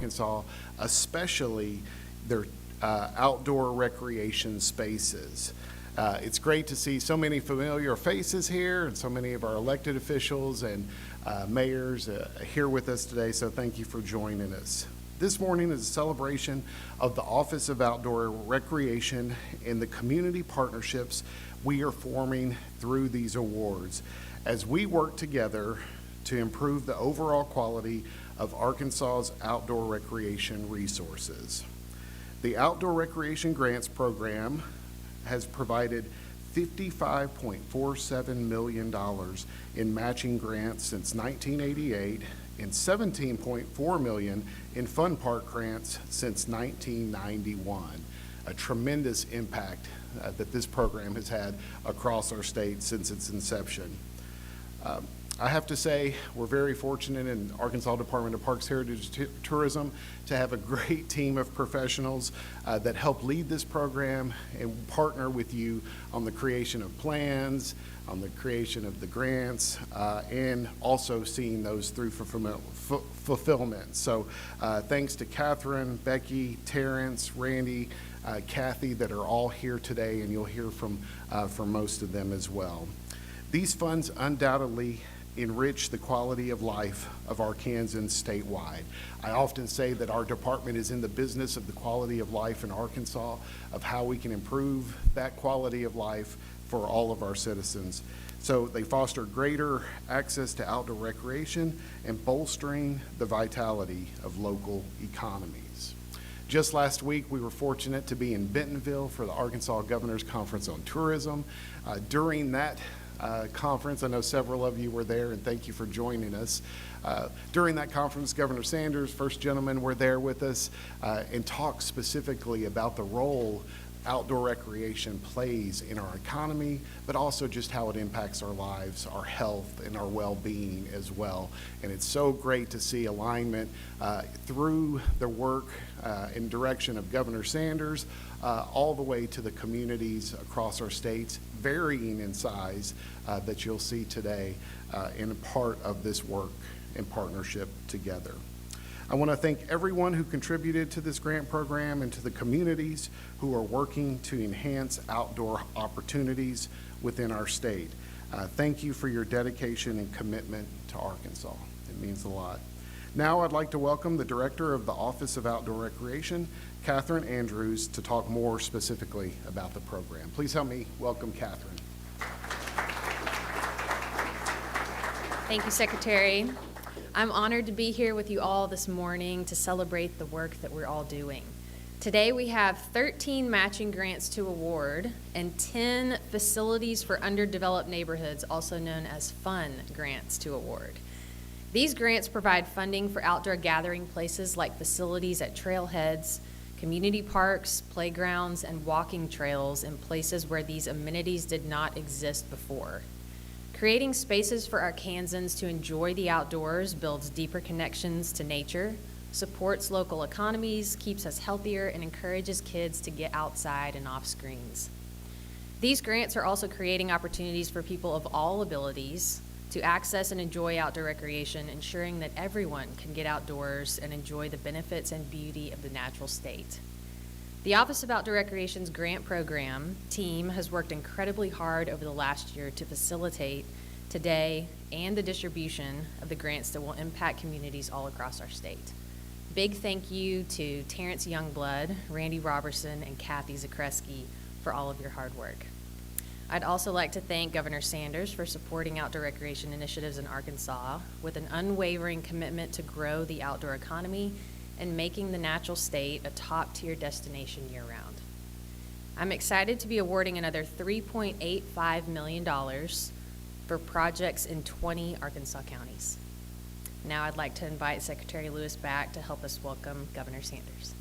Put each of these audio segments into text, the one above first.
Arkansas, especially their outdoor recreation spaces. It's great to see so many familiar faces here and so many of our elected officials and mayors here with us today, so thank you for joining us. This morning is a celebration of the Office of Outdoor Recreation and the community partnerships we are forming through these awards as we work together to improve the overall quality of Arkansas's outdoor recreation resources. The Outdoor Recreation Grants Program has provided $55.47 million in matching grants since 1988 and $17.4 million in fun park grants since 1991. A tremendous impact that this program has had across our state since its inception. I have to say, we're very fortunate in Arkansas Department of Parks, Heritage, Tourism to have a great team of professionals that help lead this program and partner with you on the creation of plans, on the creation of the grants, and also seeing those through fulfillment. So thanks to Catherine, Becky, Terrence, Randy, Kathy that are all here today, and you'll hear from most of them as well. These funds undoubtedly enrich the quality of life of Arkansans statewide. I often say that our department is in the business of the quality of life in Arkansas, of how we can improve that quality of life for all of our citizens. So they foster greater access to outdoor recreation and bolstering the vitality of local economies. Just last week, we were fortunate to be in Bentonville for the Arkansas Governor's Conference on Tourism. During that conference, I know several of you were there, and thank you for joining us. During that conference, Governor Sanders, first gentleman, were there with us and talked specifically about the role outdoor recreation plays in our economy, but also just how it impacts our lives, our health, and our well-being as well. And it's so great to see alignment through the work and direction of Governor Sanders all the way to the communities across our states, varying in size, that you'll see today in part of this work and partnership together. I want to thank everyone who contributed to this grant program and to the communities who are working to enhance outdoor opportunities within our state. Thank you for your dedication and commitment to Arkansas. It means a lot. Now I'd like to welcome the Director of the Office of Outdoor Recreation, Catherine Andrews, to talk more specifically about the program. Please help me welcome Catherine. Thank you, Secretary. I'm honored to be here with you all this morning to celebrate the work that we're all doing. Today we have 13 matching grants to award and 10 facilities for underdeveloped neighborhoods, also known as FUN grants to award. These grants provide funding for outdoor gathering places like facilities at trailheads, community parks, playgrounds, and walking trails in places where these amenities did not exist before. Creating spaces for Arkansans to enjoy the outdoors builds deeper connections to nature, supports local economies, keeps us healthier, and encourages kids to get outside and off screens. These grants are also creating opportunities for people of all abilities to access and enjoy outdoor recreation, ensuring that everyone can get outdoors and enjoy the benefits and beauty of the natural state. The Office of Outdoor Recreation's grant program team has worked incredibly hard over the last year to facilitate today and the distribution of the grants that will impact communities all across our state. Big thank you to Terrence Youngblood, Randy Robertson, and Kathy Zakreski for all of your hard work. I'd also like to thank Governor Sanders for supporting outdoor recreation initiatives in Arkansas with an unwavering commitment to grow the outdoor economy and making the natural state a top-tier destination year-round. I'm excited to be awarding another $3.85 million for projects in 20 Arkansas counties. Now I'd like to invite Secretary Lewis back to help us welcome Governor Sanders.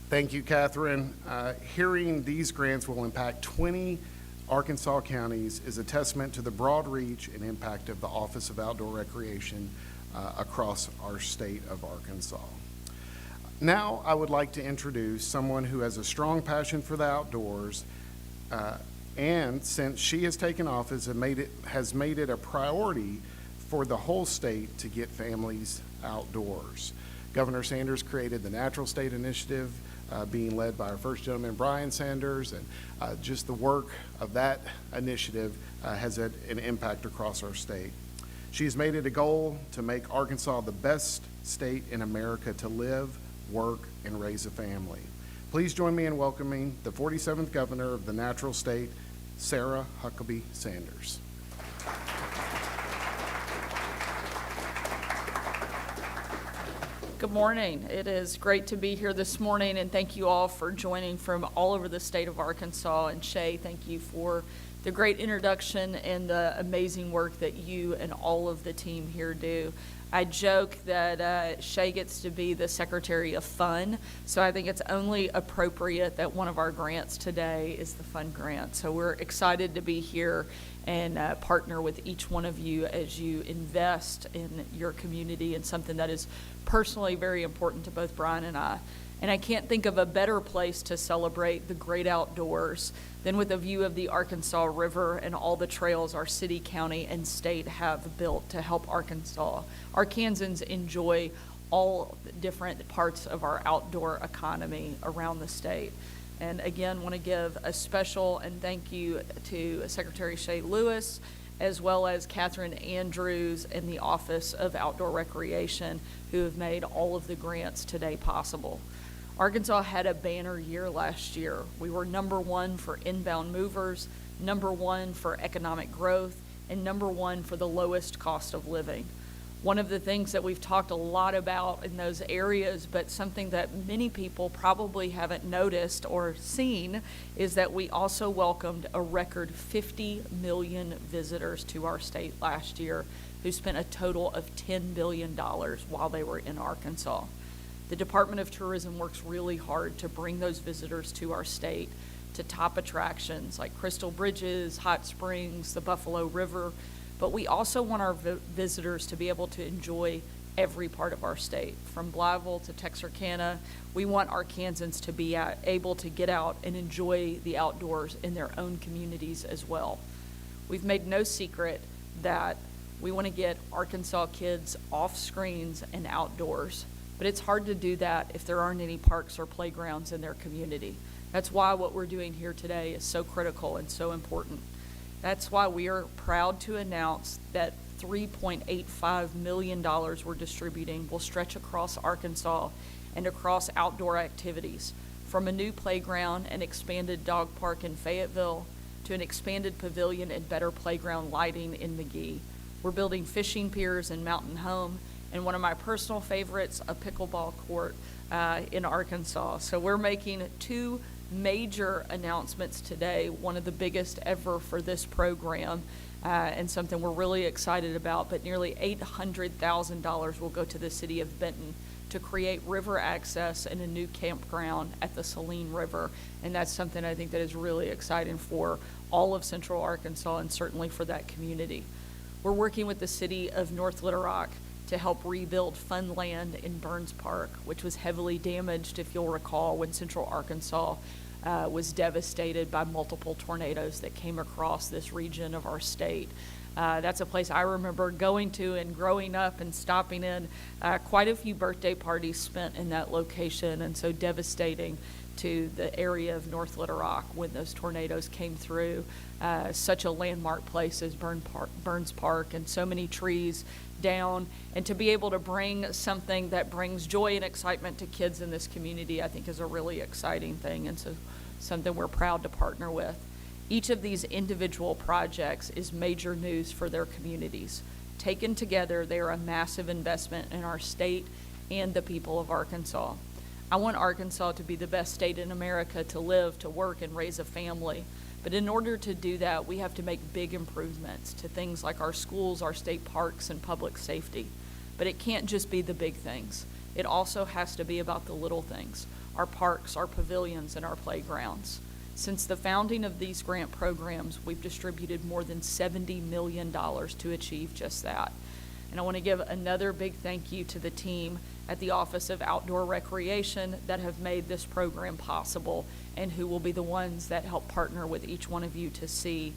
Thank you, Catherine. Hearing these grants will impact 20 Arkansas counties is a testament to the broad reach and impact of the Office of Outdoor Recreation across our state of Arkansas. Now I would like to introduce someone who has a strong passion for the outdoors And since she has taken office, has made it a priority for the whole state to get families outdoors. Governor Sanders created the Natural State Initiative, being led by our first gentleman, Brian Sanders, and just the work of that initiative has had an impact across our state. She's made it a goal to make Arkansas the best state in America to live, work, and raise a family. Please join me in welcoming the 47th Governor of the Natural State, Sarah Huckabee Sanders. Good morning. It is great to be here this morning, and thank you all for joining from all over the state of Arkansas. And Shay, thank you for the great introduction and the amazing work that you and all of the team here do. I joke that Shay gets to be the Secretary of Fun, so I think it's only appropriate that one of our grants today is the Fun Grant. So we're excited to be here and partner with each one of you as you invest in your community and something that is personally very important to both Brian and I. And I can't think of a better place to celebrate the great outdoors than with a view of the Arkansas River and all the trails our city, county, and state have built to help Arkansans enjoy all the different parts of our outdoor economy around the state. And again, want to give a special and thank you to Secretary Shay Lewis, as well as Catherine Andrews and the Office of Outdoor Recreation, who have made all of the grants today possible. Arkansas had a banner year last year. We were #1 for inbound movers, #1 for economic growth, and #1 for the lowest cost of living. One of the things that we've talked a lot about in those areas, but something that many people probably haven't noticed or seen, is that we also welcomed a record 50 million visitors to our state last year, who spent a total of $10 billion while they were in Arkansas. The Department of Tourism works really hard to bring those visitors to our state, to top attractions like Crystal Bridges, Hot Springs, the Buffalo River, but we also want our visitors to be able to enjoy every part of our state, from Blytheville to Texarkana. We want Arkansans to be able to get out and enjoy the outdoors in their own communities as well. We've made no secret that we want to get Arkansas kids off screens and outdoors, but it's hard to do that if there aren't any parks or playgrounds in their community. That's why what we're doing here today is so critical and so important. That's why we are proud to announce that $3.85 million we're distributing will stretch across Arkansas and across outdoor activities, from a new playground and expanded dog park in Fayetteville to an expanded pavilion and better playground lighting in McGee. We're building fishing piers in Mountain Home, and one of my personal favorites, a pickleball court in Arkansas. So we're making 2 major announcements today, one of the biggest ever for this program, and something we're really excited about, but nearly $800,000 will go to the city of Benton to create river access and a new campground at the Saline River, and that's something I think that is really exciting for all of Central Arkansas and certainly for that community. We're working with the city of North Little Rock to help rebuild fun land in Burns Park, which was heavily damaged, if you'll recall, when Central Arkansas was devastated by multiple tornadoes that came across this region of our state. That's a place I remember going to and growing up and stopping in. Quite a few birthday parties spent in that location, and so devastating to the area of North Little Rock when those tornadoes came through. Such a landmark place as Burns Park, and so many trees down, and to be able to bring something that brings joy and excitement to kids in this community, I think is a really exciting thing, and so something we're proud to partner with. Each of these individual projects is major news for their communities. Taken together, they are a massive investment in our state and the people of Arkansas. I want Arkansas to be the best state in America to live, to work, and raise a family. But in order to do that, we have to make big improvements to things like our schools, our state parks, and public safety. But it can't just be the big things. It also has to be about the little things, our parks, our pavilions, and our playgrounds. Since the founding of these grant programs, we've distributed more than $70 million to achieve just that. And I want to give another big thank you to the team at the Office of Outdoor Recreation that have made this program possible and who will be the ones that help partner with each one of you to see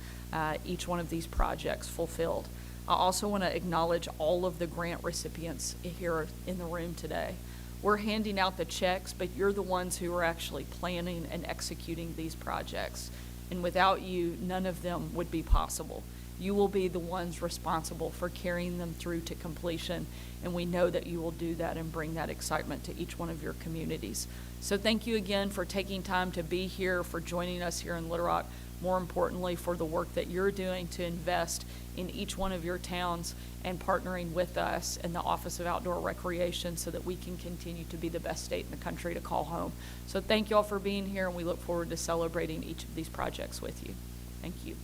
each one of these projects fulfilled. I also want to acknowledge all of the grant recipients here in the room today. We're handing out the checks, but you're the ones who are actually planning and executing these projects. And without you, none of them would be possible. You will be the ones responsible for carrying them through to completion, and we know that you will do that and bring that excitement to each one of your communities. So thank you again for taking time to be here, for joining us here in Little Rock, more importantly, for the work that you're doing to invest in each one of your towns and partnering with us in the Office of Outdoor Recreation so that we can continue to be the best state in the country to call home. So thank you all for being here, and we look forward to celebrating each of these projects with you. Thank you.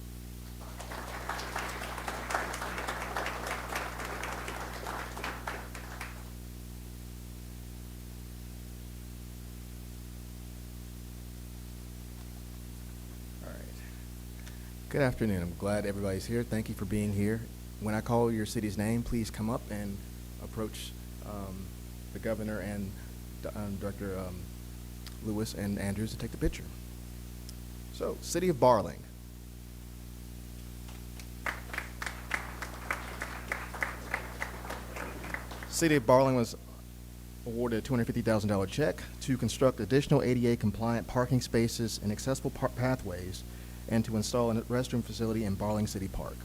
Good afternoon. I'm glad everybody's here. Thank you for being here. When I call your city's name, please come up and approach the governor and Director Lewis and Andrews to take the picture. So, City of Barling. City of Barling was awarded a $250,000 check to construct additional ADA compliant parking spaces and accessible pathways and to install a restroom facility in Barling City Park.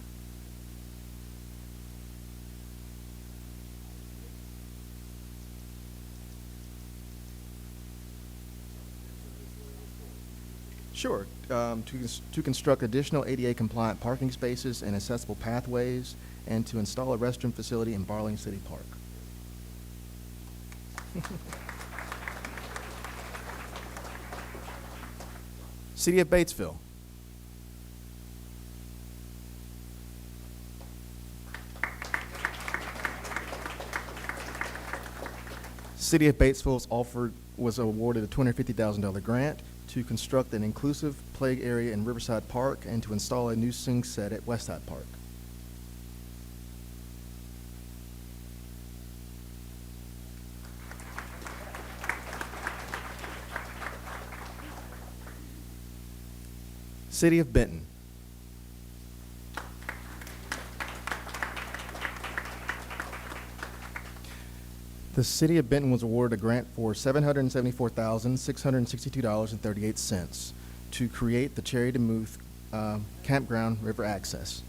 Sure. To construct additional ADA compliant parking spaces and accessible pathways and to install a restroom facility in Barling City Park. City of Batesville. City of Batesville was awarded a $250,000 grant to construct an inclusive play area in Riverside Park and to install a new swing set at Westside Park. City of Benton. The City of Benton was awarded a grant for $774,662.38 to create the Cherry to Muth Campground River Access.